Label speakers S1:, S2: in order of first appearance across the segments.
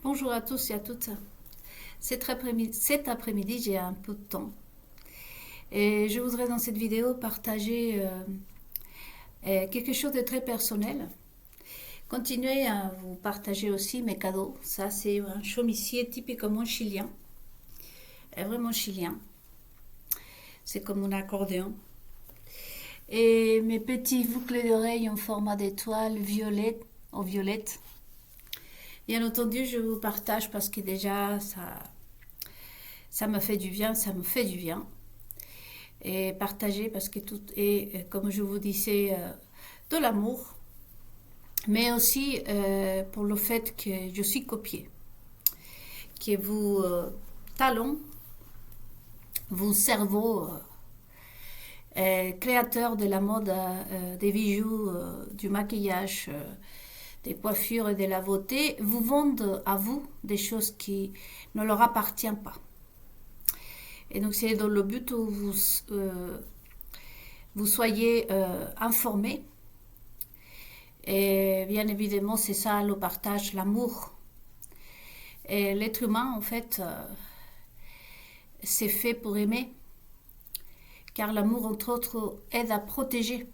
S1: Bonjour à tous et à toutes. Cet après-midi, j'ai un peu de temps et je voudrais dans cette vidéo partager quelque chose de très personnel. Continuer à vous partager aussi mes cadeaux. Ça, c'est un chaumissier typiquement chilien, vraiment chilien. C'est comme un accordéon. Et mes petits boucles d'oreilles en format d'étoile en violette. Bien entendu, je vous partage parce que déjà, ça me fait du bien, ça me fait du bien. Et partager parce que tout est, comme je vous disais, de l'amour, mais aussi pour le fait que je suis copiée, que vous talons, vos cerveaux créateurs de la mode, des bijoux, du maquillage, des coiffures et de la beauté, vous vendent à vous des choses qui ne leur appartiennent pas. Et donc c'est dans le but où vous soyez informés. Et bien évidemment, c'est ça le partage, l'amour. Et l'être humain, en fait, c'est fait pour aimer. Car l'amour, entre autres, aide à protéger.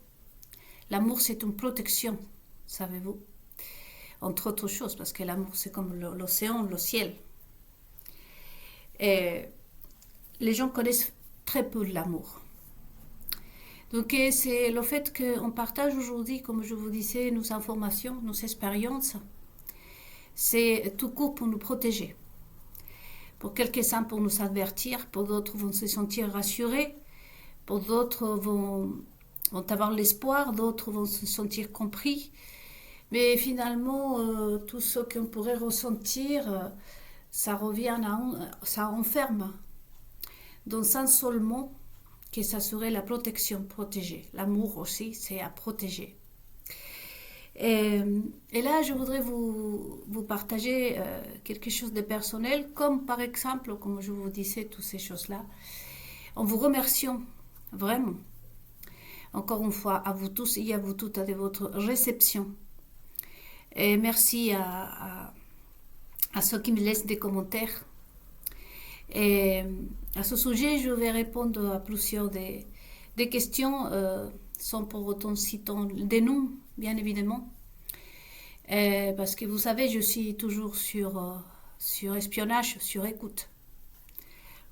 S1: L'amour, c'est une protection, savez-vous. Entre autres choses, parce que l'amour, c'est comme l'océan, le ciel. Et les gens connaissent très peu l'amour. Donc c'est le fait qu'on partage aujourd'hui, comme je vous disais, nos informations, nos expériences. C'est tout court pour nous protéger. Pour quelques-uns, pour nous avertir, pour d'autres vont se sentir rassurés, pour d'autres vont avoir l'espoir, d'autres vont se sentir compris. Mais finalement, tout ce qu'on pourrait ressentir, ça revient ça enferme dans un seul mot, que ça serait la protection, protéger. L'amour aussi, c'est à protéger. Et là, je voudrais vous partager quelque chose de personnel, comme par exemple, comme je vous disais, toutes ces choses-là, en vous remerciant vraiment, encore une fois, à vous tous et à vous toutes, de votre réception. Et merci à ceux qui me laissent des commentaires. Et à ce sujet, je vais répondre à plusieurs des questions, sans pour autant citer des noms, bien évidemment. Parce que vous savez, je suis toujours sur espionnage, sur écoute.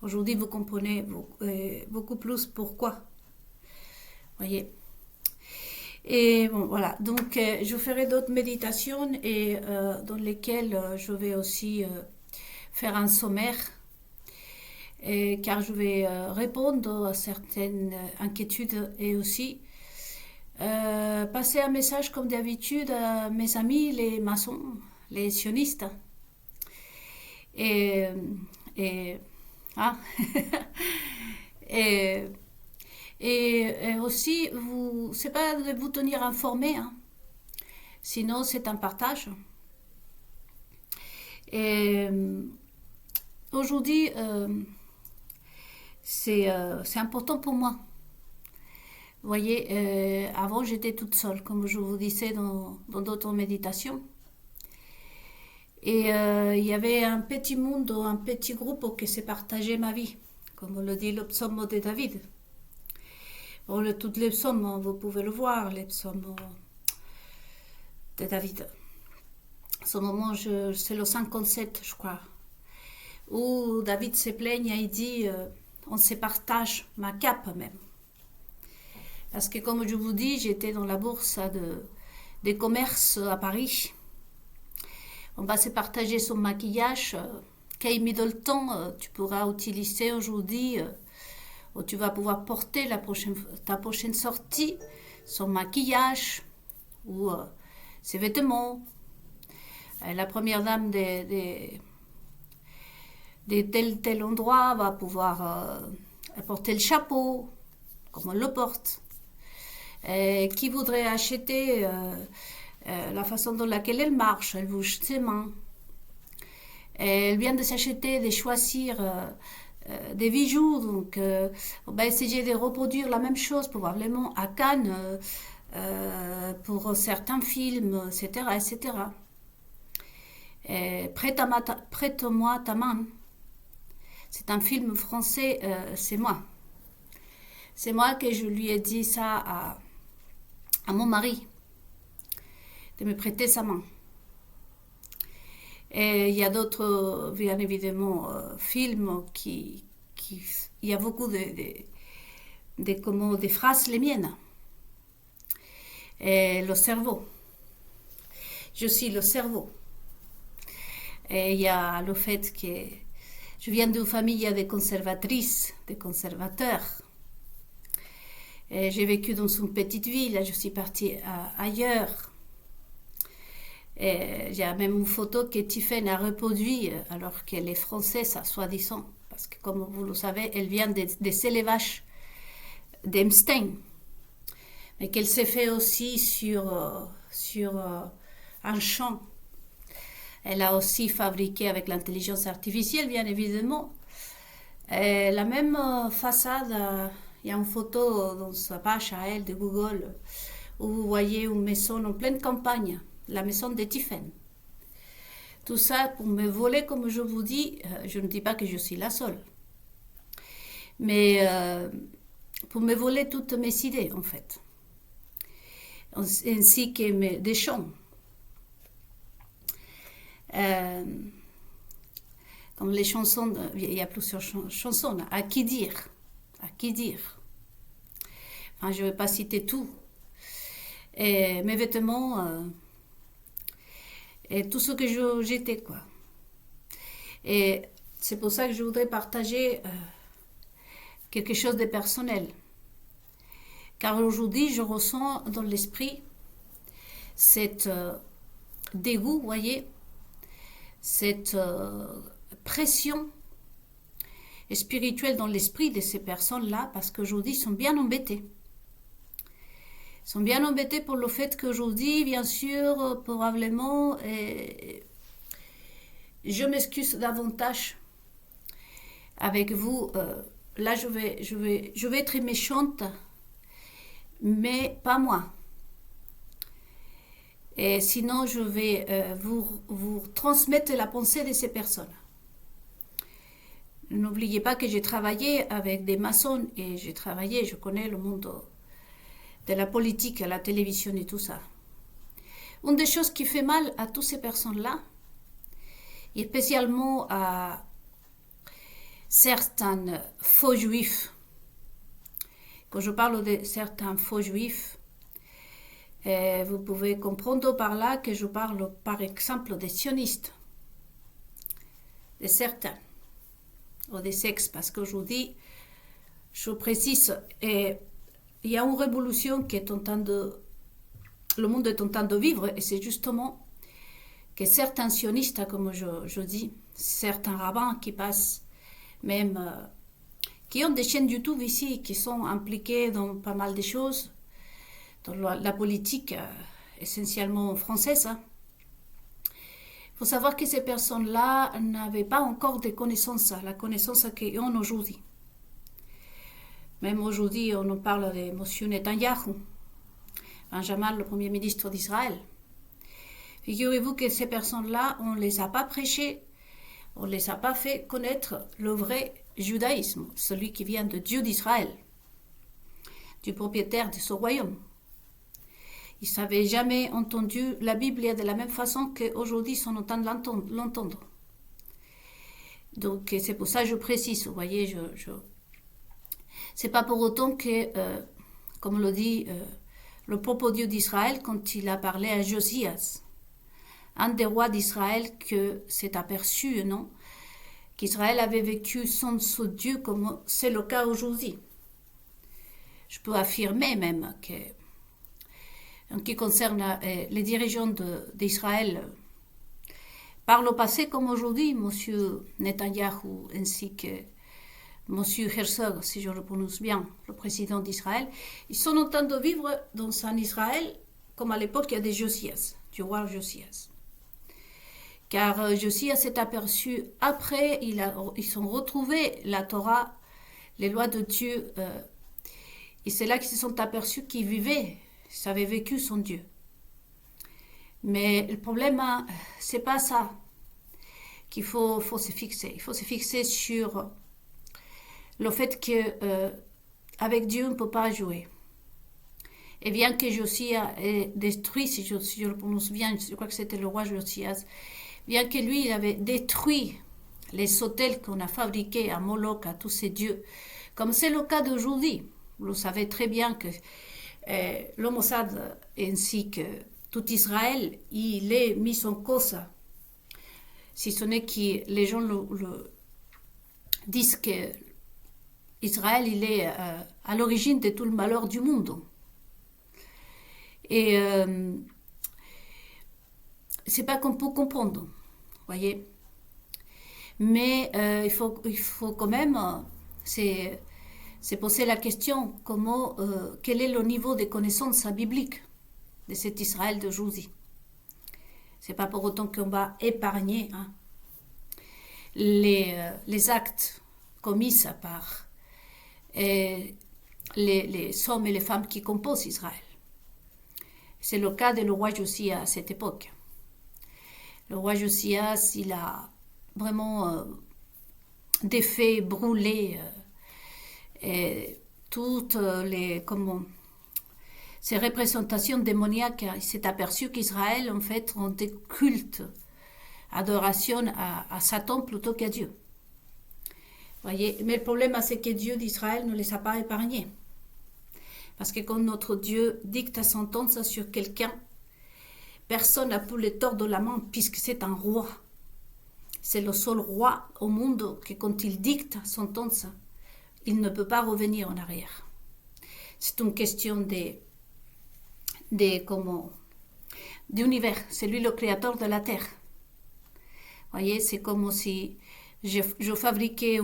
S1: Aujourd'hui, vous comprenez beaucoup plus pourquoi. Voyez. Et bon, voilà. Donc, je ferai d'autres méditations et dans lesquelles je vais aussi faire un sommaire. Car je vais répondre à certaines inquiétudes et aussi passer un message comme d'habitude à mes amis, les maçons, les sionistes. Et, et, hein, et, et aussi, c'est pas de vous tenir informés, hein, sinon c'est un partage. Et aujourd'hui, c'est important pour moi. Vous voyez, avant j'étais toute seule, comme je vous disais dans d'autres méditations. Et il y avait un petit monde, un petit groupe qui s'est partagé ma vie, comme le dit le psaume de David. Bon, tous les psaumes, vous pouvez le voir, les psaumes de David. À ce moment, c'est le 57, je crois, où David se plaigne et il dit on se partage ma cape même. Parce que comme je vous dis, j'étais dans la bourse des commerces à Paris. On va se partager son maquillage. Kate Middleton, tu pourras utiliser aujourd'hui, où tu vas pouvoir porter ta prochaine sortie, son maquillage ou ses vêtements. La première dame de tel endroit va pouvoir porter le chapeau, comme on le porte. Qui voudrait acheter la façon dans laquelle elle marche, elle bouge ses mains. Elle vient de s'acheter, de choisir des bijoux, donc on va essayer de reproduire la même chose probablement à Cannes pour certains films, etc., etc. Prête-moi ta main. C'est un film français, c'est moi. C'est moi que je lui ai dit ça à mon mari, de me prêter sa main. Et il y a d'autres, bien évidemment, films il y a beaucoup des phrases les miennes. Et le cerveau. Je suis le cerveau. Et il y a le fait que je viens d'une famille de conservatrices, de conservateurs. Et j'ai vécu dans une petite ville, je suis partie ailleurs. Et il y a même une photo que Tiffen a reproduite alors qu'elle est française, soi-disant. Parce que comme vous le savez, elle vient des élevages d'Epstein. Mais qu'elle s'est fait aussi sur un champ. Elle a aussi fabriqué avec l'intelligence artificielle, bien évidemment. Et la même façade, il y a une photo dans sa page à elle de Google où vous voyez une maison en pleine campagne, la maison de Tiffen. Tout ça pour me voler, comme je vous dis, je ne dis pas que je suis la seule. Mais pour me voler toutes mes idées, en fait. Ainsi que des chants. Comme les chansons, il y a plusieurs chansons. À qui dire? À qui dire? Enfin, je ne vais pas citer tout. Et mes vêtements, et tout ce que j'étais, quoi. Et c'est pour ça que je voudrais partager quelque chose de personnel. Car aujourd'hui, je ressens dans l'esprit cette dégoût, voyez, cette pression spirituelle dans l'esprit de ces personnes-là, parce qu'aujourd'hui, ils sont bien embêtés. Ils sont bien embêtés pour le fait qu'aujourd'hui, bien sûr, probablement, je m'excuse davantage avec vous. Là, je vais être méchante, mais pas moi. Et sinon, je vais vous transmettre la pensée de ces personnes. N'oubliez pas que j'ai travaillé avec des maçons et je connais le monde de la politique, la télévision et tout ça. Une des choses qui fait mal à toutes ces personnes-là, et spécialement à certains faux juifs, quand je parle de certains faux juifs, vous pouvez comprendre par là que je parle par exemple des sionistes, de certains, ou des sexes, parce qu'aujourd'hui, je précise, il y a une révolution qui est le monde est en train de vivre, et c'est justement que certains sionistes, comme je dis, certains rabbins qui passent, même qui ont des chaînes YouTube ici, qui sont impliqués dans pas mal de choses, dans la politique essentiellement française. Il faut savoir que ces personnes-là n'avaient pas encore de connaissances, la connaissance qu'ils ont aujourd'hui. Même aujourd'hui, on en parle de M. Netanyahu, Benjamin, le Premier ministre d'Israël. Figurez-vous que ces personnes-là, on ne les a pas prêchées, on ne les a pas fait connaître le vrai judaïsme, celui qui vient de Dieu d'Israël, du propriétaire de ce royaume. Ils n'avaient jamais entendu la Bible de la même façon qu'aujourd'hui ils sont en train de l'entendre. Donc c'est pour ça que je précise, vous voyez, c'est pas pour autant que, comme le dit le propre Dieu d'Israël quand il a parlé à Josias, un des rois d'Israël, que s'est aperçu, non, qu'Israël avait vécu sans ce Dieu comme c'est le cas aujourd'hui. Je peux affirmer même que en ce qui concerne les dirigeants d'Israël, par le passé comme aujourd'hui, M. Netanyahu ainsi que M. Herzog, si je le prononce bien, le président d'Israël, ils sont en train de vivre dans un Israël comme à l'époque de Josias, du roi Josias. Car Josias s'est aperçu, après, ils ont retrouvé la Torah, les lois de Dieu, et c'est là qu'ils se sont aperçus qu'ils vivaient, ils avaient vécu son Dieu. Mais le problème, c'est pas ça. qu'il faut se fixer. Il faut se fixer sur le fait que avec Dieu on ne peut pas jouer. Et bien que Josia ait détruit, si je le prononce bien, je crois que c'était le roi Josias, bien que lui il avait détruit les autels qu'on a fabriqués à Moloch, à tous ces dieux, comme c'est le cas d'aujourd'hui. Vous savez très bien que le Mossad ainsi que tout Israël, il est mis en cause. Si ce n'est que les gens disent que Israël il est à l'origine de tout le malheur du monde. Et c'est pas qu'on peut comprendre, voyez. Mais il faut quand même c'est poser la question quel est le niveau de connaissance biblique de cet Israël d'aujourd'hui. C'est pas pour autant qu'on va épargner les actes commis par les hommes et les femmes qui composent Israël. C'est le cas de le roi Josias à cette époque. Le roi Josias, il a vraiment défait, brûlé toutes ces représentations démoniaques. Il s'est aperçu qu'Israël, en fait, rendait culte, adoration à Satan plutôt qu'à Dieu. Voyez, mais le problème, c'est que Dieu d'Israël ne les a pas épargnés. Parce que quand notre Dieu dicte sa sentence sur quelqu'un, personne n'a pu le tordre de la main puisque c'est un roi. C'est le seul roi au monde que quand il dicte sa sentence, il ne peut pas revenir en arrière. C'est une question d'univers. C'est lui le créateur de la terre. Voyez, c'est comme si je fabriquais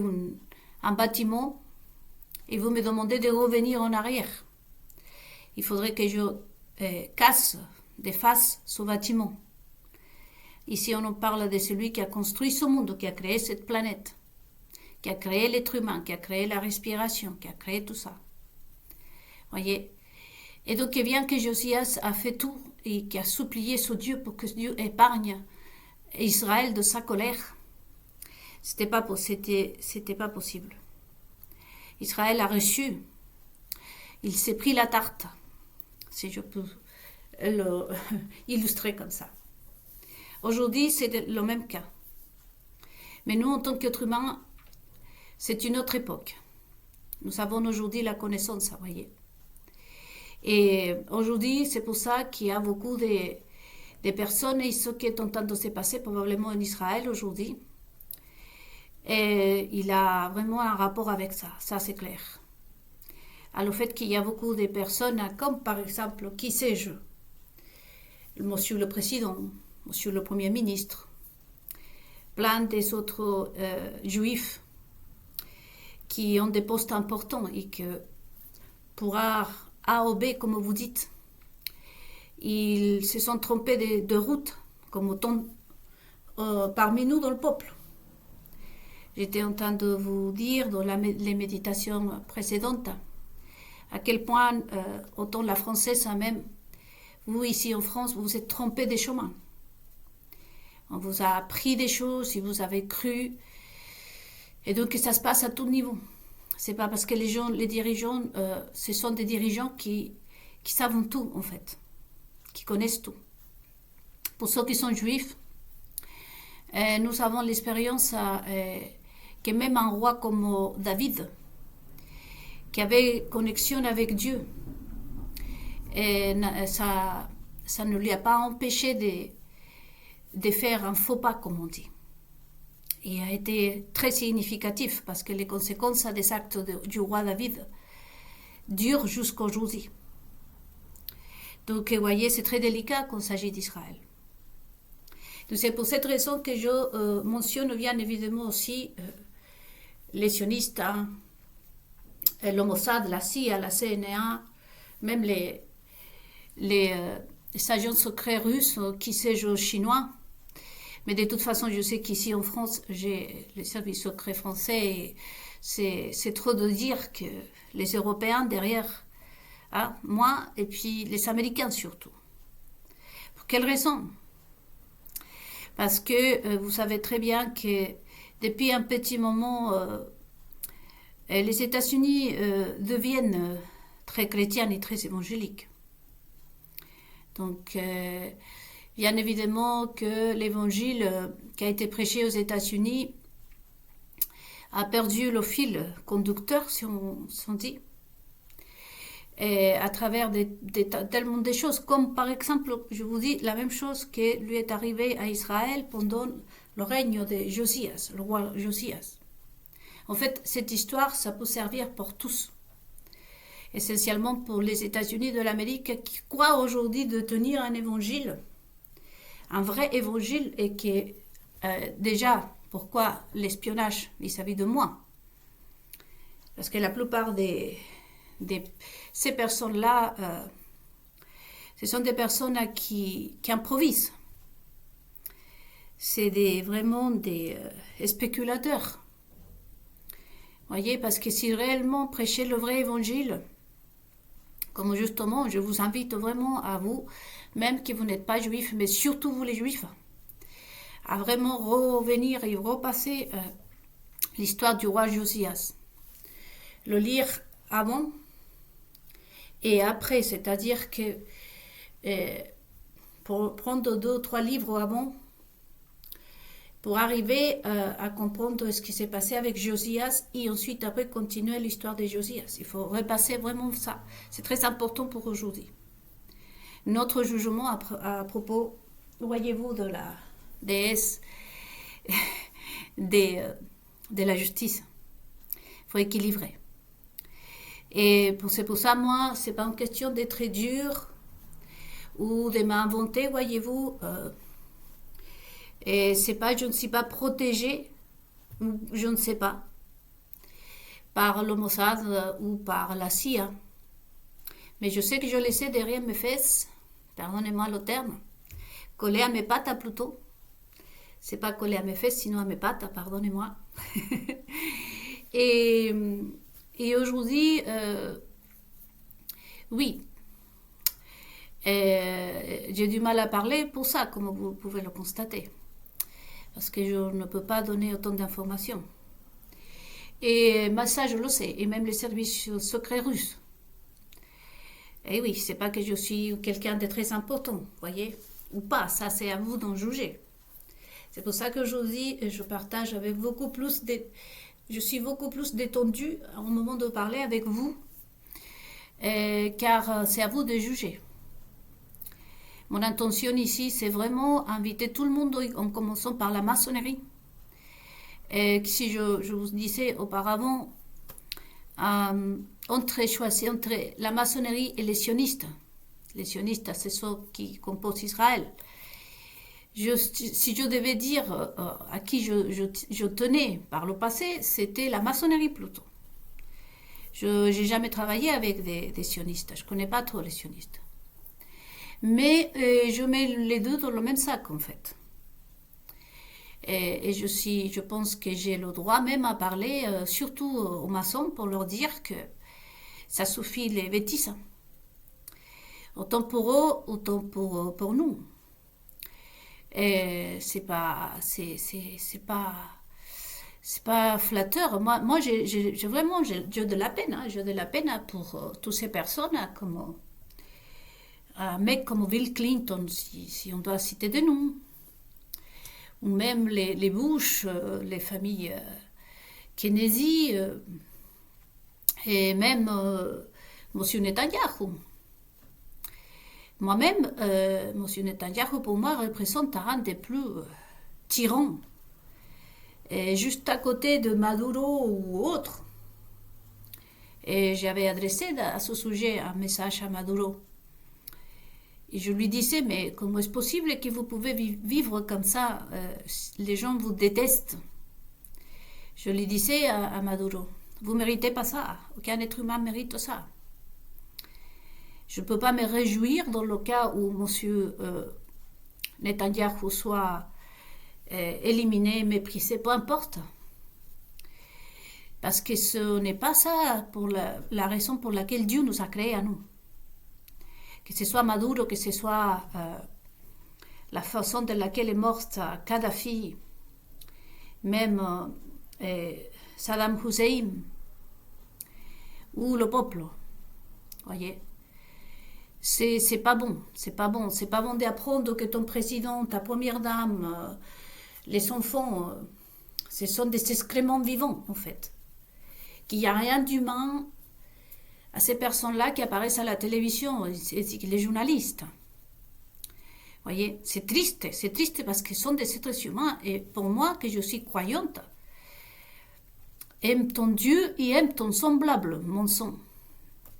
S1: un bâtiment et vous me demandez de revenir en arrière. Il faudrait que je casse, défasse ce bâtiment. Ici, on en parle de celui qui a construit ce monde, qui a créé cette planète, qui a créé l'être humain, qui a créé la respiration, qui a créé tout ça. Voyez. Et donc, bien que Josias a fait tout et qui a supplié ce Dieu pour que Dieu épargne Israël de sa colère, c'était pas possible. Israël a reçu, il s'est pris la tarte, si je peux illustrer comme ça. Aujourd'hui, c'est le même cas. Mais nous, en tant qu'êtres humains, c'est une autre époque. Nous avons aujourd'hui la connaissance, vous voyez. Et aujourd'hui, c'est pour ça qu'il y a beaucoup de personnes, et ce qui est en train de se passer probablement en Israël aujourd'hui, et il a vraiment un rapport avec ça c'est clair. À le fait qu'il y a beaucoup de personnes, comme par exemple, qui sais-je, Monsieur le Président, Monsieur le Premier ministre, plein des autres juifs qui ont des postes importants et que pour A ou B, comme vous dites, ils se sont trompés de route, comme autant parmi nous dans le peuple. J'étais en train de vous dire dans les méditations précédentes à quel point, autant la française même, vous ici en France, vous vous êtes trompé des chemins. On vous a appris des choses, si vous avez cru, et donc ça se passe à tout niveau. C'est pas parce que les dirigeants, ce sont des dirigeants qui savent tout en fait, qui connaissent tout. Pour ceux qui sont juifs, nous avons l'expérience que même un roi comme David, qui avait connexion avec Dieu, et ça ne lui a pas empêché de faire un faux pas, comme on dit. Il a été très significatif parce que les conséquences des actes du roi David durent jusqu'à aujourd'hui. Donc, vous voyez, c'est très délicat quand il s'agit d'Israël. Donc, c'est pour cette raison que je mentionne bien évidemment aussi les sionistes, le Mossad, la CIA, la CNA, même les agents secrets russes, qui sais-je, chinois. Mais de toute façon, je sais qu'ici en France, j'ai les services secrets français et c'est trop de dire que les Européens derrière, moi, et puis les Américains surtout. Pour quelle raison ? Parce que vous savez très bien que depuis un petit moment, les États-Unis deviennent très chrétiens et très évangéliques. Donc, bien évidemment que l'évangile qui a été prêché aux États-Unis a perdu le fil conducteur, si on dit, et à travers tellement de choses, comme par exemple, je vous dis la même chose que lui est arrivé à Israël pendant le règne de Josias, le roi Josias. En fait, cette histoire, ça peut servir pour tous, essentiellement pour les États-Unis de l'Amérique qui croient aujourd'hui de tenir un évangile, un vrai évangile, et qui déjà, pourquoi l'espionnage vis-à-vis de moi? Parce que la plupart ces personnes-là, ce sont des personnes qui improvisent. C'est vraiment des spéculateurs. Voyez, parce que si réellement prêcher le vrai évangile, comme justement, je vous invite vraiment à vous, même que vous n'êtes pas juif, mais surtout vous les juifs, à vraiment revenir et repasser l'histoire du roi Josias. Le lire avant et après, c'est-à-dire que pour prendre 2 ou 3 livres avant, pour arriver à comprendre ce qui s'est passé avec Josias et ensuite après continuer l'histoire de Josias. Il faut repasser vraiment ça. C'est très important pour aujourd'hui. Notre jugement à propos, voyez-vous, de la déesse de la justice. Il faut équilibrer. Et c'est pour ça, moi, c'est pas une question d'être très dur ou de m'inventer, voyez-vous. Et c'est pas, je ne suis pas protégée, ou je ne sais pas, par le Mossad ou par la CIA. Mais je sais que je laissais derrière mes fesses, pardonnez-moi le terme, collé à mes pattes plutôt. C'est pas collé à mes fesses, sinon à mes pattes, pardonnez-moi. et aujourd'hui, oui, j'ai du mal à parler pour ça, comme vous pouvez le constater. Parce que je ne peux pas donner autant d'informations. Et ça, je le sais, et même les services secrets russes. Et oui, c'est pas que je suis quelqu'un de très important, voyez, ou pas, ça c'est à vous d'en juger. C'est pour ça que je dis, je partage avec je suis beaucoup plus détendue au moment de parler avec vous, car c'est à vous de juger. Mon intention ici, c'est vraiment inviter tout le monde, en commençant par la maçonnerie. Et si je vous disais auparavant, entre la maçonnerie et les sionistes. Les sionistes, c'est ceux qui composent Israël. Si je devais dire à qui je tenais par le passé, c'était la maçonnerie plutôt. Je n'ai jamais travaillé avec des sionistes. Je ne connais pas trop les sionistes. Mais je mets les deux dans le même sac, en fait. Et je pense que j'ai le droit même à parler, surtout aux maçons, pour leur dire que ça suffit les bêtises. Autant pour eux, autant pour nous. Et c'est pas flatteur. Moi j'ai vraiment j'ai de la peine. J'ai de la peine pour toutes ces personnes, comme un mec comme Bill Clinton, si on doit citer des noms, ou même les Bush, les familles Kennedy, et même Monsieur Netanyahu. Moi-même, Monsieur Netanyahu, pour moi, représente un des plus tyrans. Et juste à côté de Maduro ou autre. Et j'avais adressé à ce sujet un message à Maduro. Et je lui disais, mais comment est-ce possible que vous pouvez vivre comme ça? Les gens vous détestent. Je lui disais à Maduro, vous ne méritez pas ça. Aucun être humain mérite ça. Je ne peux pas me réjouir dans le cas où M. Netanyahu soit éliminé, méprisé, peu importe. Parce que ce n'est pas ça pour la raison pour laquelle Dieu nous a créés à nous. Que ce soit Maduro, que ce soit la façon de laquelle est morte Kadhafi, même Saddam Hussein, ou le peuple, voyez. C'est pas bon, c'est pas bon. C'est pas bon d'apprendre que ton président, ta première dame, les enfants, ce sont des excréments vivants, en fait. Qu'il n'y a rien d'humain à ces personnes-là qui apparaissent à la télévision, les journalistes. Voyez, c'est triste parce qu'ils sont des êtres humains. Et pour moi, que je suis croyante, aime ton Dieu et aime ton semblable, mon sang.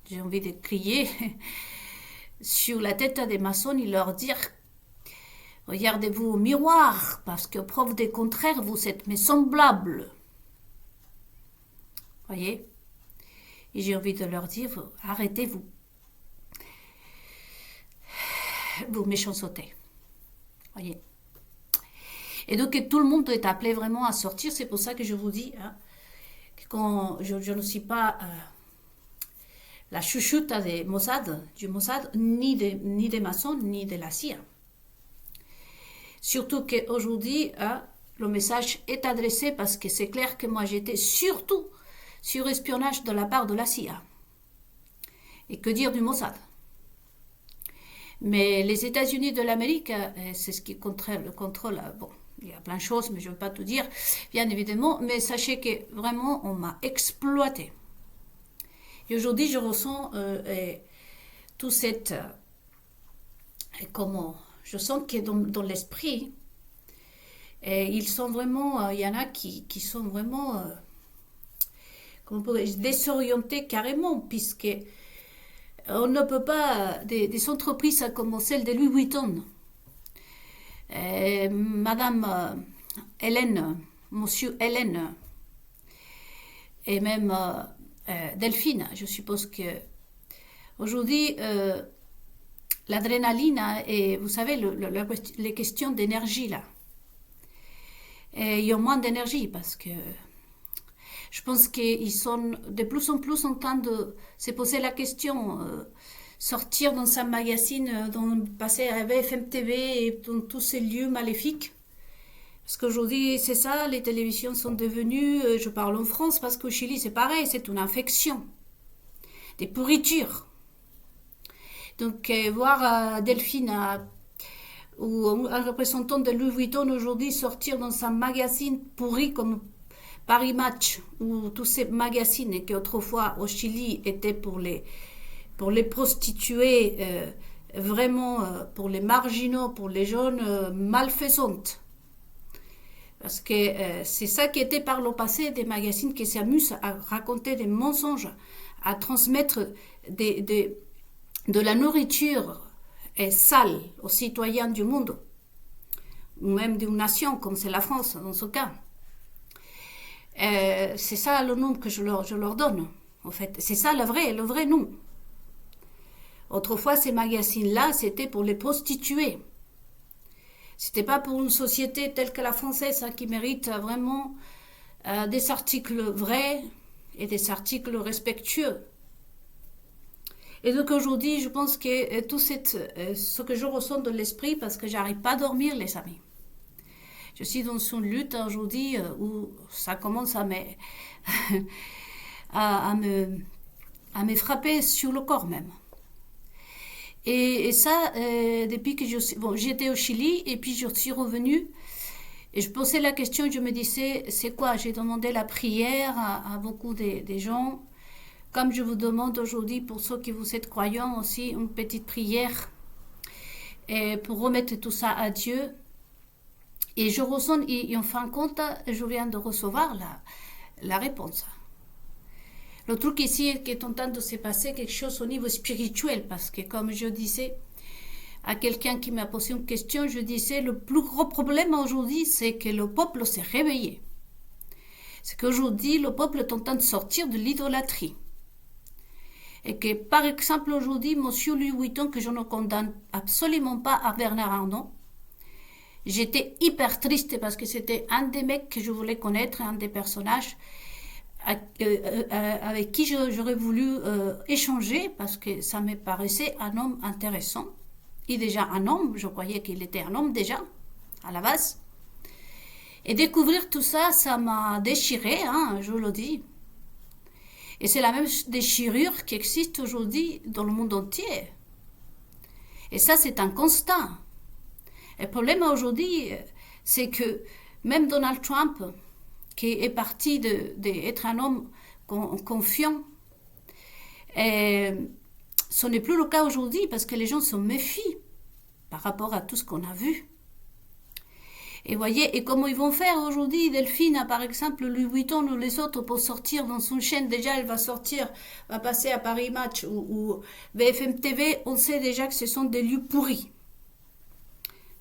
S1: J'ai envie de crier sur la tête des maçons et leur dire: regardez-vous au miroir, parce que preuve des contraires, vous êtes mes semblables. Voyez? Et j'ai envie de leur dire: arrêtez vous méchanceter. Voyez? Et donc tout le monde est appelé vraiment à sortir. C'est pour ça que je vous dis, hein, que quand je ne suis pas la chouchoute du Mossad, ni des maçons, ni de la CIA. Surtout qu'aujourd'hui, hein, le message est adressé parce que c'est clair que moi j'étais surtout sur espionnage de la part de la CIA. Et que dire du Mossad? Mais les États-Unis de l'Amérique, c'est ce qui contrôle, bon, il y a plein de choses, mais je ne veux pas tout dire, bien évidemment, mais sachez que vraiment, on m'a exploité. Et aujourd'hui, je ressens tout cette... je sens que dans l'esprit, ils sont vraiment... Il y en a qui sont vraiment... désorientés carrément, puisque on ne peut pas... Des entreprises comme celle de Louis Vuitton, Madame Hélène, Monsieur Hélène, et même... Delphine, je suppose que aujourd'hui l'adrénaline et vous savez les questions d'énergie là, et il y a moins d'énergie parce que je pense qu'ils sont de plus en plus en train de se poser la question, sortir dans un magazine, passer à BFM TV et dans tous ces lieux maléfiques. Parce qu'aujourd'hui, c'est ça, les télévisions sont devenues, je parle en France, parce qu'au Chili, c'est pareil, c'est une infection, des pourritures. Donc, voir Delphine ou un représentant de Louis Vuitton aujourd'hui sortir dans un magazine pourri comme Paris Match, ou tous ces magazines qui autrefois au Chili étaient pour les prostituées, vraiment pour les marginaux, pour les jeunes malfaisantes. Parce que c'est ça qui était par le passé des magazines qui s'amusent à raconter des mensonges, à transmettre de la nourriture sale aux citoyens du monde, ou même d'une nation comme c'est la France dans ce cas. C'est ça le nom que je leur donne, en fait. C'est ça le vrai nom. Autrefois, ces magazines-là, c'était pour les prostituées. C'était pas pour une société telle que la française, hein, qui mérite vraiment des articles vrais et des articles respectueux. Et donc aujourd'hui, je pense que tout ce que je ressens de l'esprit, parce que j'arrive pas à dormir, les amis. Je suis dans une lutte aujourd'hui où ça commence à me frapper sur le corps même. Et ça, depuis que j'étais au Chili et puis je suis revenue et je posais la question, je me disais, c'est quoi? J'ai demandé la prière à beaucoup des gens, comme je vous demande aujourd'hui pour ceux qui vous êtes croyants aussi, une petite prière et pour remettre tout ça à Dieu. Et je ressens, et en fin de compte, je viens de recevoir la réponse. Le truc ici qui est en train de se passer quelque chose au niveau spirituel, parce que comme je disais à quelqu'un qui m'a posé une question, je disais le plus gros problème aujourd'hui, c'est que le peuple s'est réveillé. C'est qu'aujourd'hui, le peuple est en train de sortir de l'idolâtrie. Et que, par exemple, aujourd'hui, Monsieur Louis Vuitton, que je ne condamne absolument pas à Bernard Arnault, j'étais hyper triste parce que c'était un des mecs que je voulais connaître, un des personnages avec qui j'aurais voulu échanger parce que ça me paraissait un homme intéressant. est déjà un homme, je croyais qu'il était un homme déjà, à la base. Et découvrir tout ça, ça m'a déchiré, hein, je le dis. Et c'est la même déchirure qui existe aujourd'hui dans le monde entier. Et ça, c'est un constat. Et le problème aujourd'hui, c'est que même Donald Trump, qui est parti d'être un homme confiant, ce n'est plus le cas aujourd'hui parce que les gens se méfient par rapport à tout ce qu'on a vu. Et voyez, et comment ils vont faire aujourd'hui, Delphine, par exemple, Louis Vuitton ou les autres pour sortir dans son chaîne, déjà elle va sortir, va passer à Paris Match ou BFM TV, on sait déjà que ce sont des lieux pourris.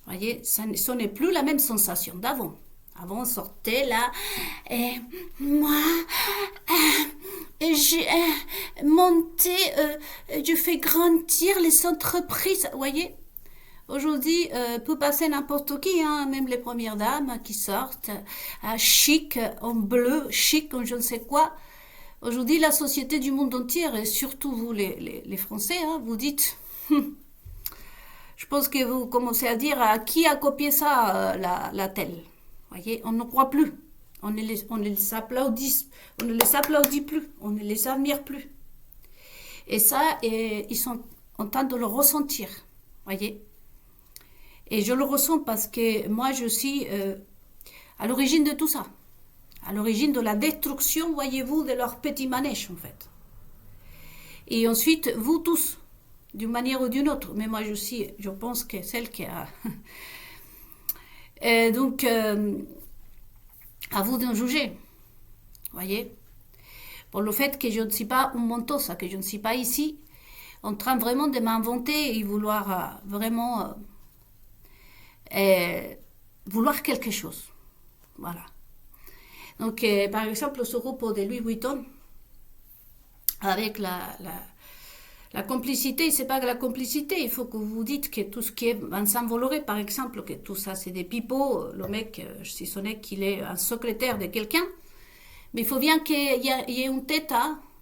S1: Voyez, ce n'est plus la même sensation d'avant. Avant, on sortait là, et moi, j'ai monté, je fais grandir les entreprises, voyez. Aujourd'hui, peut passer n'importe qui, hein, même les premières dames qui sortent, chic, en bleu, chic, en je ne sais quoi. Aujourd'hui, la société du monde entier, et surtout vous les Français, hein, vous dites, je pense que vous commencez à dire à qui a copié ça, la telle. Voyez, on ne croit plus. On ne les applaudit plus. On ne les admire plus. Et ça, ils sont en train de le ressentir. Voyez. Et je le ressens parce que moi, je suis à l'origine de tout ça. À l'origine de la destruction, voyez-vous, de leur petit manège, en fait. Et ensuite, vous tous, d'une manière ou d'une autre. Mais moi, je pense que celle qui a... donc, à vous d'en juger. Voyez. Pour le fait que je ne suis pas une menteuse, que je ne suis pas ici, en train vraiment de m'inventer et vouloir vraiment... vouloir quelque chose. Voilà. Donc, par exemple, ce groupe de Louis Vuitton, avec la complicité, c'est pas que la complicité, il faut que vous dites que tout ce qui est Vincent Bolloré, par exemple, que tout ça c'est des pipeaux, le mec, si ce n'est qu'il est un secrétaire de quelqu'un, mais il faut bien qu'il y ait une tête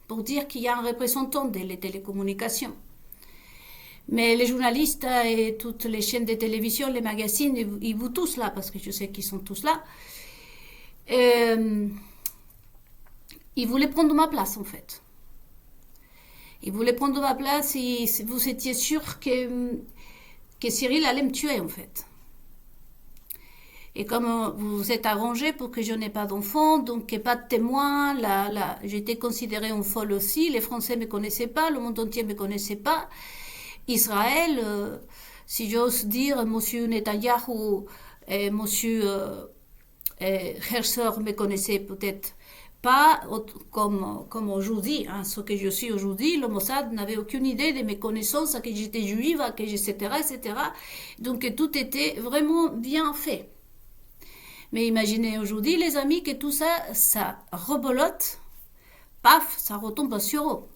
S1: pour dire qu'il y a un représentant des télécommunications. Mais les journalistes et toutes les chaînes de télévision, les magazines, ils vous tous là, parce que je sais qu'ils sont tous là, ils voulaient prendre ma place en fait. Ils voulaient prendre ma place et vous étiez sûr que Cyril allait me tuer en fait. Et comme vous vous êtes arrangé pour que je n'ai pas d'enfant, donc pas de témoin, j'étais considérée une folle aussi, les Français ne me connaissaient pas, le monde entier ne me connaissait pas. Israël, si j'ose dire, monsieur Netanyahou et monsieur Herzog me connaissaient peut-être pas comme aujourd'hui, hein, ce que je suis aujourd'hui. Le Mossad n'avait aucune idée de mes connaissances, que j'étais juive, que etc., etc. Donc tout était vraiment bien fait. Mais imaginez aujourd'hui, les amis, que tout ça, ça rebolote, paf, ça retombe sur eux.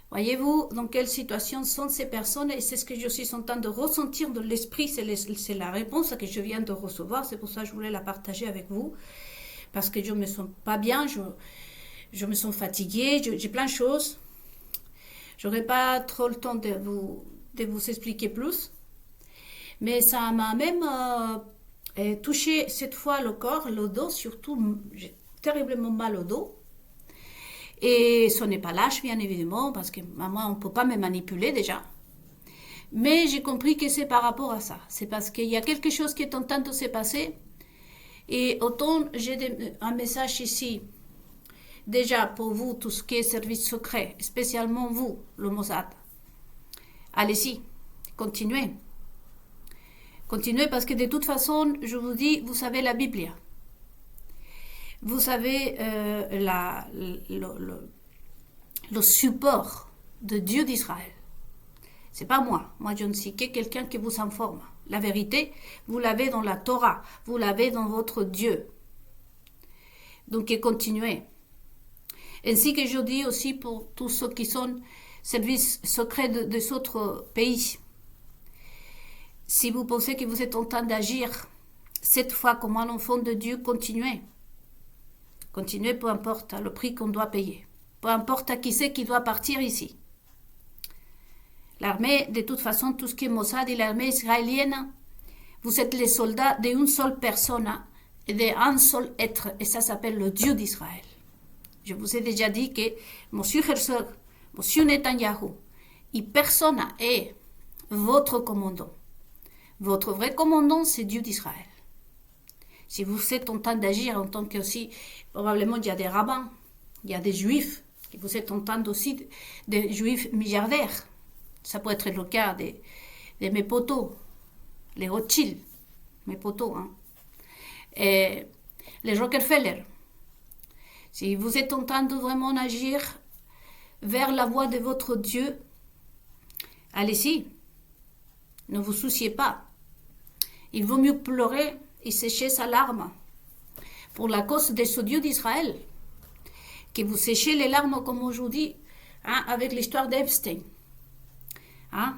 S1: Voyez-vous dans quelle situation sont ces personnes, et c'est ce que je suis en train de ressentir de l'esprit, c'est la réponse que je viens de recevoir, c'est pour ça que je voulais la partager avec vous, parce que je me sens pas bien, je me sens fatiguée, j'ai plein de choses. J'aurais pas trop le temps de vous expliquer plus, mais ça m'a même touché cette fois le corps, le dos surtout, j'ai terriblement mal au dos. Et ce n'est pas lâche, bien évidemment, parce que moi, on ne peut pas me manipuler déjà. Mais j'ai compris que c'est par rapport à ça. C'est parce qu'il y a quelque chose qui est en train de se passer. Et autant j'ai un message ici, déjà pour vous, tout ce qui est service secret, spécialement vous, le Mossad. Allez-y, continuez. Continuez parce que de toute façon, je vous dis, vous savez la Bible. Vous savez le support de Dieu d'Israël. C'est pas moi. Moi, je ne suis que quelqu'un qui vous informe. La vérité, vous l'avez dans la Torah. Vous l'avez dans votre Dieu. Donc, continuez. Ainsi que je dis aussi pour tous ceux qui sont services secrets des autres pays. Si vous pensez que vous êtes en train d'agir cette fois comme un enfant de Dieu, continuez. Continuez, peu importe le prix qu'on doit payer. Peu importe à qui c'est qui doit partir ici. L'armée, de toute façon, tout ce qui est Mossad et l'armée israélienne, vous êtes les soldats d'une seule personne et d'un seul être, et ça s'appelle le Dieu d'Israël. Je vous ai déjà dit que M. Herzog, M. Netanyahou, et personne est votre commandant. Votre vrai commandant, c'est Dieu d'Israël. Si vous êtes en train d'agir en tant que aussi, probablement il y a des rabbins, il y a des juifs, et vous êtes en train aussi des juifs milliardaires. Ça peut être le cas de mes potos, les Rothschild, mes potos, hein. Et les Rockefeller. Si vous êtes en train de vraiment agir vers la voie de votre Dieu, allez-y, ne vous souciez pas. Il vaut mieux pleurer et sécher sa larme pour la cause de ce Dieu d'Israël que vous séchez les larmes comme aujourd'hui, hein, avec l'histoire d'Epstein. Hein?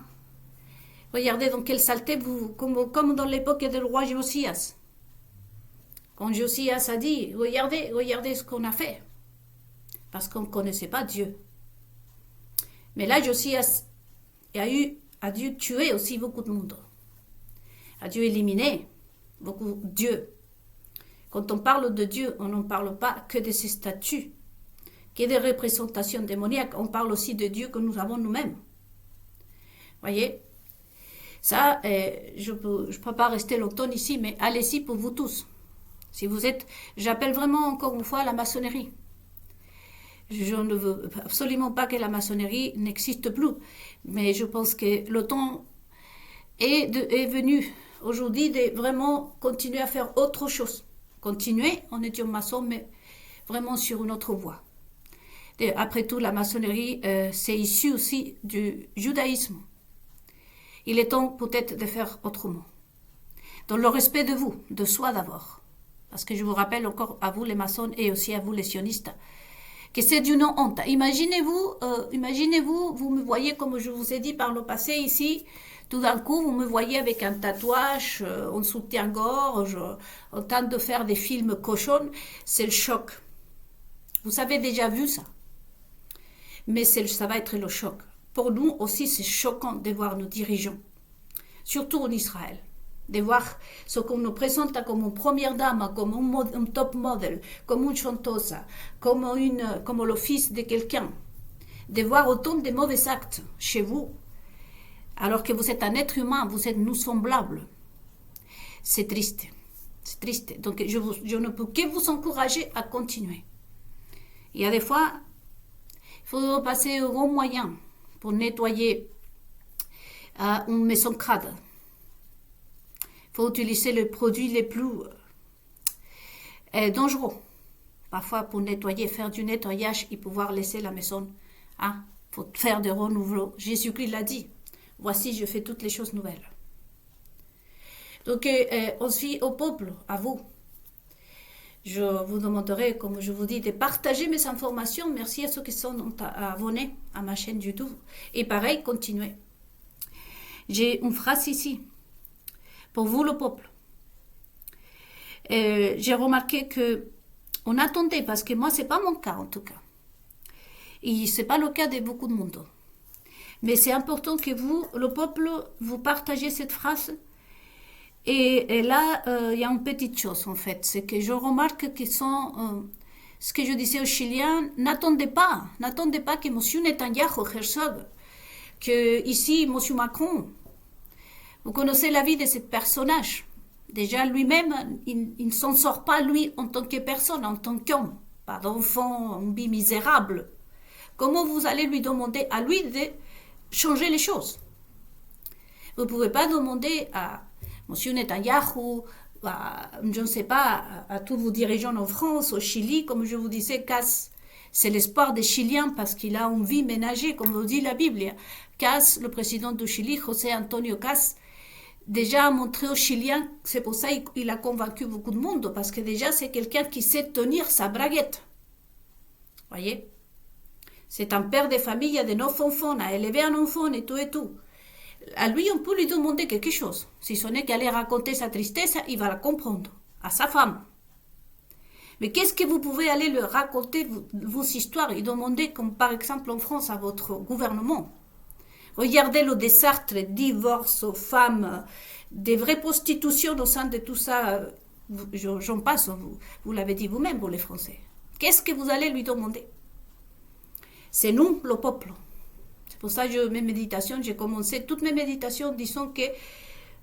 S1: Regardez dans quelle saleté vous, comme dans l'époque du roi Josias. Quand Josias a dit, regardez ce qu'on a fait, parce qu'on ne connaissait pas Dieu. Mais là, Josias a dû tuer aussi beaucoup de monde, a dû éliminer beaucoup de Dieu. Quand on parle de Dieu, on ne parle pas que de ses statues, que des représentations démoniaques, on parle aussi de Dieu que nous avons nous-mêmes. Voyez, ça, je peux pas rester longtemps ici, mais allez-y pour vous tous. Si vous êtes, j'appelle vraiment encore une fois la maçonnerie. Je ne veux absolument pas que la maçonnerie n'existe plus, mais je pense que le temps est venu aujourd'hui de vraiment continuer à faire autre chose. Continuer en étant maçon, mais vraiment sur une autre voie. Et après tout, la maçonnerie, c'est issu aussi du judaïsme. Il est temps peut-être de faire autrement. Dans le respect de vous, de soi d'abord. Parce que je vous rappelle encore à vous les maçons et aussi à vous les sionistes, que c'est d'une honte. Imaginez-vous, vous me voyez comme je vous ai dit par le passé ici, tout d'un coup vous me voyez avec un tatouage, en soutien-gorge, en train de faire des films cochons, c'est le choc. Vous avez déjà vu ça. Mais ça va être le choc. Pour nous aussi, c'est choquant de voir nos dirigeants, surtout en Israël, de voir ce qu'on nous présente comme une première dame, comme un top model, comme une chanteuse, comme le fils de quelqu'un, de voir autant de mauvais actes chez vous, alors que vous êtes un être humain, vous êtes nous semblables. C'est triste, c'est triste. Donc je ne peux que vous encourager à continuer. Il y a des fois, il faut passer au gros moyen pour nettoyer une maison crade. Il faut utiliser les produits les plus dangereux. Parfois pour nettoyer, faire du nettoyage et pouvoir laisser la maison. Il faut faire des renouvellements. Jésus-Christ l'a dit. Voici, je fais toutes les choses nouvelles. Donc, aussi au peuple, à vous. Je vous demanderai, comme je vous dis, de partager mes informations. Merci à ceux qui sont abonnés à ma chaîne YouTube. Et pareil, continuez. J'ai une phrase ici. Pour vous, le peuple. J'ai remarqué que on attendait, parce que moi, ce n'est pas mon cas en tout cas. Et ce n'est pas le cas de beaucoup de monde. Mais c'est important que vous, le peuple, vous partagez cette phrase. Et là, il y a une petite chose en fait, c'est que je remarque que ce que je disais aux Chiliens, n'attendez pas que M. Netanyahou, Herzog, que ici, M. Macron, vous connaissez la vie de ce personnage. Déjà, lui-même, il ne s'en sort pas, lui, en tant que personne, en tant qu'homme, pas d'enfant, une vie misérable. Comment vous allez lui demander à lui de changer les choses? Vous ne pouvez pas demander à M. Netanyahou, je ne sais pas, à tous vos dirigeants en France, au Chili, comme je vous disais, Kass, c'est l'espoir des Chiliens parce qu'il a une vie ménagée, comme vous dit la Bible. Kass, le président du Chili, José Antonio Kass, déjà a montré aux Chiliens, c'est pour ça qu'il a convaincu beaucoup de monde, parce que déjà c'est quelqu'un qui sait tenir sa braguette. Voyez? C'est un père de famille, il y a de 9 enfants, a élevé un enfant et tout et tout. À lui, on peut lui demander quelque chose. Si ce n'est qu'aller raconter sa tristesse, il va la comprendre. À sa femme. Mais qu'est-ce que vous pouvez aller leur raconter vos histoires et demander, comme par exemple en France, à votre gouvernement? Regardez le désastre, divorce aux femmes, des vraies prostitutions au sein de tout ça. J'en passe, vous l'avez dit vous-même, vous les Français. Qu'est-ce que vous allez lui demander? C'est nous, le peuple. C'est pour ça que mes méditations, j'ai commencé toutes mes méditations disant que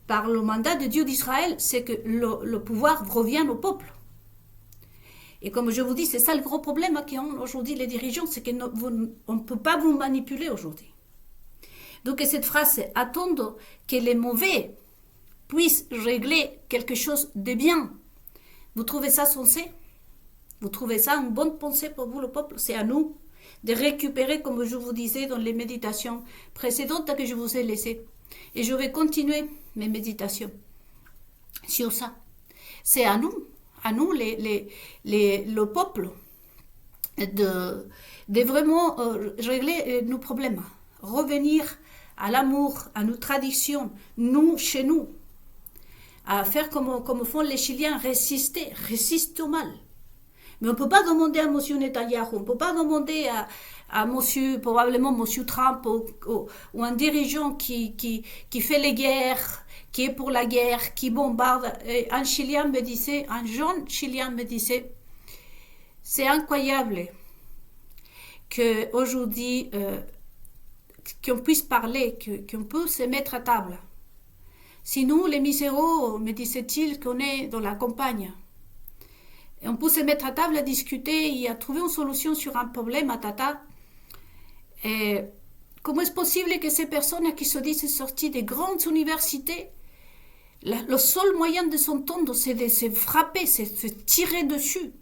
S1: par le mandat de Dieu d'Israël, c'est que le pouvoir revient au peuple. Et comme je vous dis, c'est ça le gros problème qu'ont aujourd'hui les dirigeants, c'est qu'on ne peut pas vous manipuler aujourd'hui. Donc cette phrase, c'est attendre que les mauvais puissent régler quelque chose de bien. Vous trouvez ça sensé? Vous trouvez ça une bonne pensée pour vous, le peuple? C'est à nous de récupérer, comme je vous disais dans les méditations précédentes que je vous ai laissées. Et je vais continuer mes méditations sur ça. C'est à nous le peuple, de vraiment régler nos problèmes, revenir à l'amour, à nos traditions, nous, chez nous, à faire comme font les Chiliens, résister au mal. Mais on ne peut pas demander à M. Netanyahu, on ne peut pas demander à probablement M. Trump ou un dirigeant qui fait les guerres, qui est pour la guerre, qui bombarde. Et un jeune Chilien me disait, c'est incroyable qu'aujourd'hui, qu'on puisse parler, qu'on peut se mettre à table. Si nous, les miséros, me disait-il, qu'on est dans la campagne, et on peut se mettre à table à discuter et à trouver une solution sur un problème à tata. Et comment est-ce possible que ces personnes qui se disent sorties des grandes universités, le seul moyen de s'entendre, c'est de se frapper, c'est de se tirer dessus?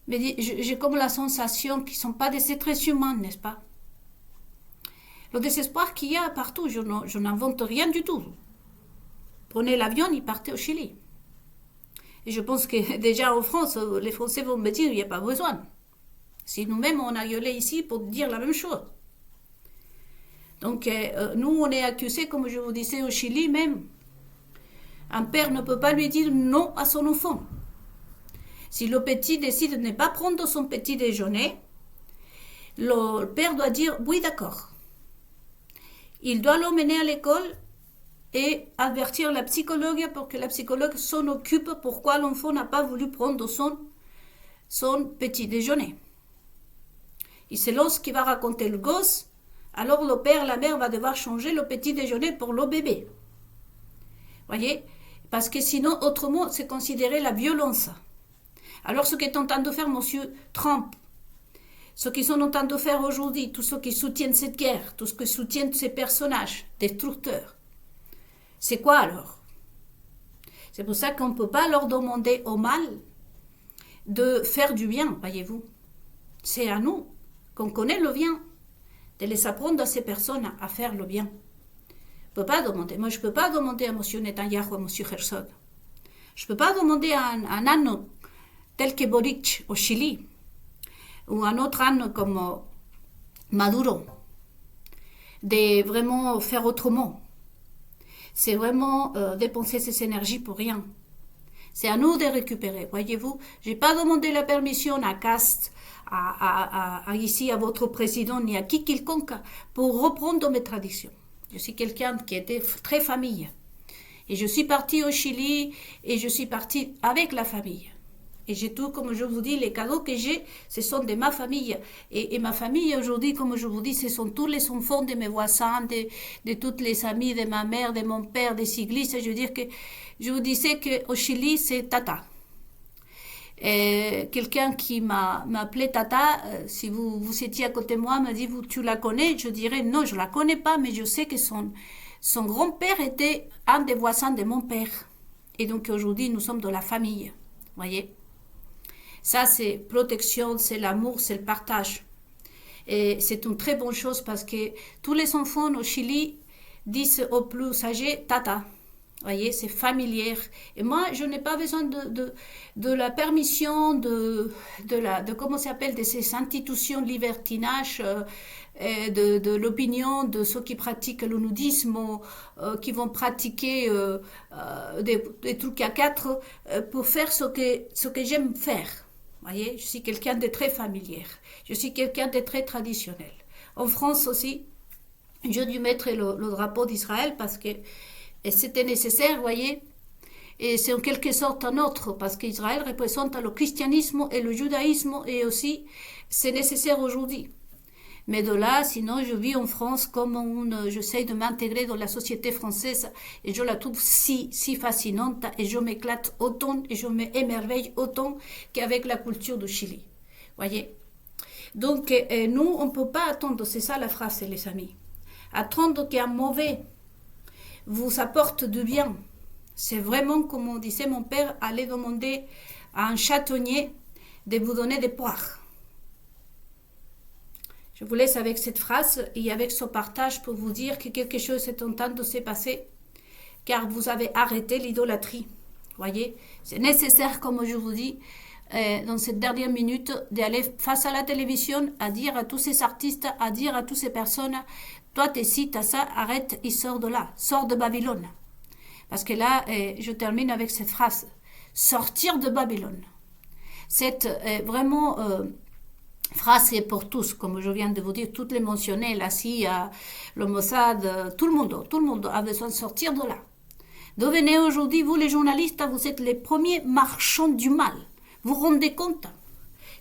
S1: Mais j'ai comme la sensation qu'ils ne sont pas des êtres humains, n'est-ce pas? Le désespoir qu'il y a partout, je n'invente rien du tout. Prenez l'avion et partez au Chili. Et je pense que déjà en France, les Français vont me dire qu'il n'y a pas besoin. Si nous-mêmes, on a gueulé ici pour dire la même chose. Donc, nous, on est accusés, comme je vous disais, au Chili même. Un père ne peut pas lui dire non à son enfant. Si le petit décide de ne pas prendre son petit déjeuner, le père doit dire oui, d'accord. Il doit l'emmener à l'école et avertir la psychologue pour que la psychologue s'en occupe pourquoi l'enfant n'a pas voulu prendre son petit déjeuner. Et c'est lorsqu'il va raconter le gosse, alors le père, la mère va devoir changer le petit déjeuner pour le bébé. Voyez? Parce que sinon, autrement, c'est considéré la violence. Alors ce qu'est en train de faire M. Trump, ce qu'ils sont en train de faire aujourd'hui, tous ceux qui soutiennent cette guerre, tous ceux qui soutiennent ces personnages destructeurs, c'est quoi alors? C'est pour ça qu'on ne peut pas leur demander au mal de faire du bien, voyez-vous. C'est à nous, qu'on connaît le bien, de les apprendre à ces personnes à faire le bien. On peut pas demander. Moi, je ne peux pas demander à M. Netanyahu, à M. Herzog. Je ne peux pas demander à un âne tel que Boric au Chili, ou un autre âne comme Maduro, de vraiment faire autrement. C'est vraiment dépenser ses énergies pour rien. C'est à nous de récupérer, voyez-vous. Je n'ai pas demandé la permission à Cast, ici à votre président, ni à qui quiconque, pour reprendre mes traditions. Je suis quelqu'un qui était très famille. Et je suis partie au Chili, et je suis partie avec la famille. Et j'ai tout, comme je vous dis, les cadeaux que j'ai, ce sont de ma famille. Et ma famille, aujourd'hui, comme je vous dis, ce sont tous les enfants de mes voisins, de toutes les amies de ma mère, de mon père, des églises. Je veux dire que, je vous disais qu'au Chili, c'est Tata. Et quelqu'un qui m'a appelé Tata, si vous étiez à côté de moi, m'a dit, tu la connais? Je dirais, non, je la connais pas, mais je sais que son grand-père était un des voisins de mon père. Et donc, aujourd'hui, nous sommes de la famille. Voyez? Ça, c'est protection, c'est l'amour, c'est le partage. Et c'est une très bonne chose parce que tous les enfants au Chili disent aux plus âgés Tata. Voyez, c'est familier. Et moi, je n'ai pas besoin de la permission de comment ça s'appelle, de ces institutions libertinages, de l'opinion de ceux qui pratiquent le nudisme, qui vont pratiquer des trucs à quatre pour faire ce que j'aime faire. Voyez, je suis quelqu'un de très familier. Je suis quelqu'un de très traditionnel. En France aussi, j'ai dû mettre le drapeau d'Israël parce que c'était nécessaire, vous voyez. Et c'est en quelque sorte un autre, parce qu'Israël représente le christianisme et le judaïsme, et aussi c'est nécessaire aujourd'hui. Mais de là, sinon, je vis en France comme j'essaie de m'intégrer dans la société française, et je la trouve si fascinante, et je m'éclate autant, et je m'émerveille autant qu'avec la culture du Chili. Voyez. Donc, nous, on ne peut pas attendre, c'est ça la phrase, les amis. Attendre qu'un mauvais vous apporte du bien. C'est vraiment, comme on disait mon père, aller demander à un châtonnier de vous donner des poires. Je vous laisse avec cette phrase et avec ce partage pour vous dire que quelque chose est en train de se passer, car vous avez arrêté l'idolâtrie. Voyez, c'est nécessaire, comme je vous dis, dans cette dernière minute, d'aller face à la télévision, à dire à tous ces artistes, à dire à toutes ces personnes, toi t'es ci, t'as ça, arrête et sors de là, sors de Babylone. Parce que là, je termine avec cette phrase, sortir de Babylone. Cette vraiment phrase est pour tous, comme je viens de vous dire, toutes les mentionnées, la CIA, le Mossad, tout le monde a besoin de sortir de là. Devenez aujourd'hui, vous les journalistes, vous êtes les premiers marchands du mal. Vous vous rendez compte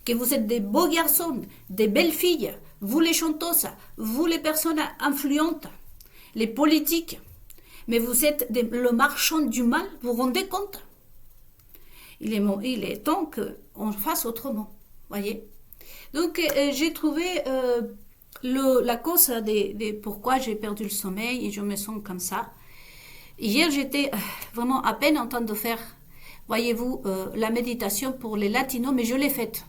S1: que vous êtes des beaux garçons, des belles filles, vous les chanteuses, vous les personnes influentes, les politiques, mais vous êtes le marchand du mal, vous vous rendez compte? Il est temps qu'on fasse autrement, voyez. Donc j'ai trouvé la cause de pourquoi j'ai perdu le sommeil et je me sens comme ça. Hier j'étais vraiment à peine en train de faire, voyez-vous, la méditation pour les latinos, mais je l'ai faite.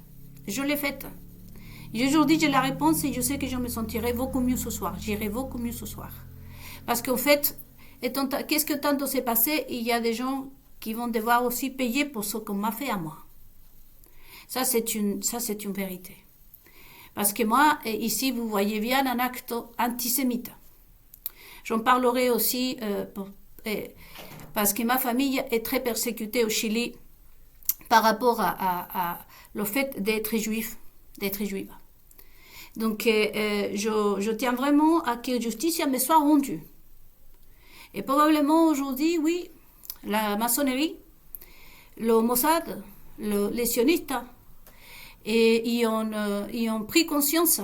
S1: Et aujourd'hui j'ai la réponse et je sais que je me sentirai beaucoup mieux ce soir. J'irai beaucoup mieux ce soir. Parce qu'en fait, qu'est-ce que tant s'est passé? Il y a des gens qui vont devoir aussi payer pour ce qu'on m'a fait à moi. Ça, c'est une vérité. Parce que moi, ici, vous voyez bien un acte antisémite. J'en parlerai aussi parce que ma famille est très persécutée au Chili par rapport à le fait d'être juif, d'être juive. Donc, je tiens vraiment à que la justice me soit rendue. Et probablement aujourd'hui, oui, la maçonnerie, le Mossad, les sionistes, et ils ont pris conscience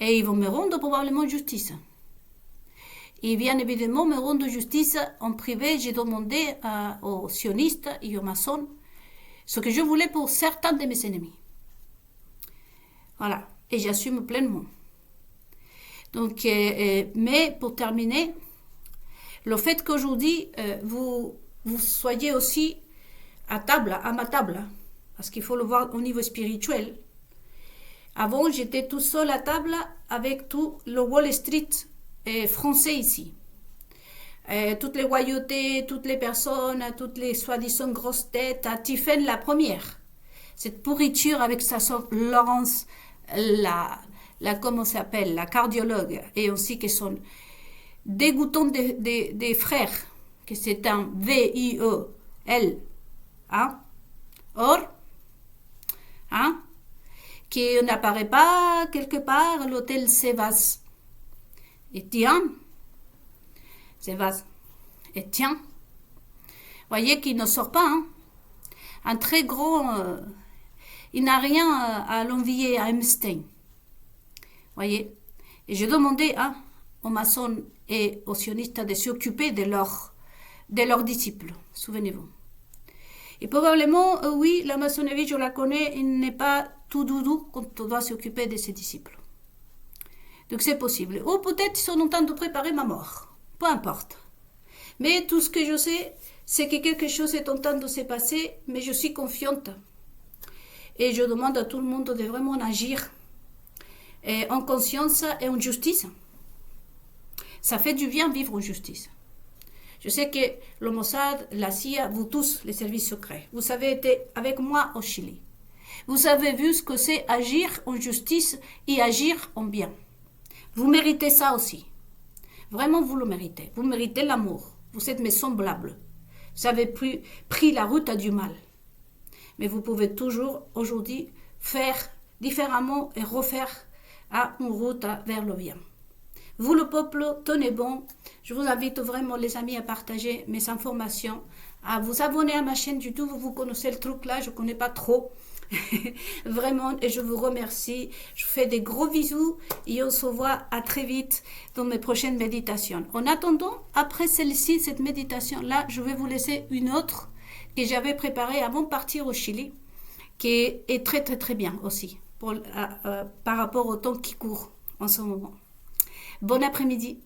S1: et ils vont me rendre probablement justice. Et bien évidemment, me rendre justice en privé, j'ai demandé aux sionistes et aux maçons ce que je voulais pour certains de mes ennemis. Voilà, et j'assume pleinement. Donc, mais pour terminer, le fait qu'aujourd'hui, vous soyez aussi à ma table, parce qu'il faut le voir au niveau spirituel. Avant, j'étais tout seul à table avec tout le Wall Street français ici. Toutes les royautés, toutes les personnes, toutes les soi-disant grosses têtes, à Tiffen la première. Cette pourriture avec sa sœur Laurence, comment ça s'appelle, la cardiologue, et aussi que son dégoûtant des frères, que c'est un V-I-E-L, hein, or, hein, qui n'apparaît pas quelque part à l'hôtel Sévas. Et tiens, Sévas, et tiens, voyez qu'il ne sort pas, hein, un très grand, il n'a rien à l'envier à Einstein, voyez, et j'ai demandé, hein, aux maçons et aux sionistes de s'occuper de leurs disciples, souvenez-vous. Et probablement, oui, la maçonnerie, je la connais, il n'est pas tout doudou quand on doit s'occuper de ses disciples. Donc c'est possible. Ou peut-être ils sont en train de préparer ma mort. Peu importe. Mais tout ce que je sais, c'est que quelque chose est en train de se passer, mais je suis confiante. Et je demande à tout le monde de vraiment agir en conscience et en justice. Ça fait du bien vivre en justice. Je sais que le Mossad, la CIA, vous tous, les services secrets, vous avez été avec moi au Chili. Vous avez vu ce que c'est agir en justice et agir en bien. Vous méritez ça aussi. Vraiment, vous le méritez. Vous méritez l'amour. Vous êtes mes semblables. Vous avez pris la route du mal. Mais vous pouvez toujours, aujourd'hui, faire différemment et refaire une route vers le bien. Vous, le peuple, tenez bon. Je vous invite vraiment, les amis, à partager mes informations, à vous abonner à ma chaîne YouTube. Vous connaissez le truc là, je ne connais pas trop. Vraiment, et je vous remercie. Je vous fais des gros bisous et on se voit à très vite dans mes prochaines méditations. En attendant, après celle-ci, cette méditation-là, je vais vous laisser une autre que j'avais préparée avant de partir au Chili, qui est très très très bien aussi par rapport au temps qui court en ce moment. Bon après-midi.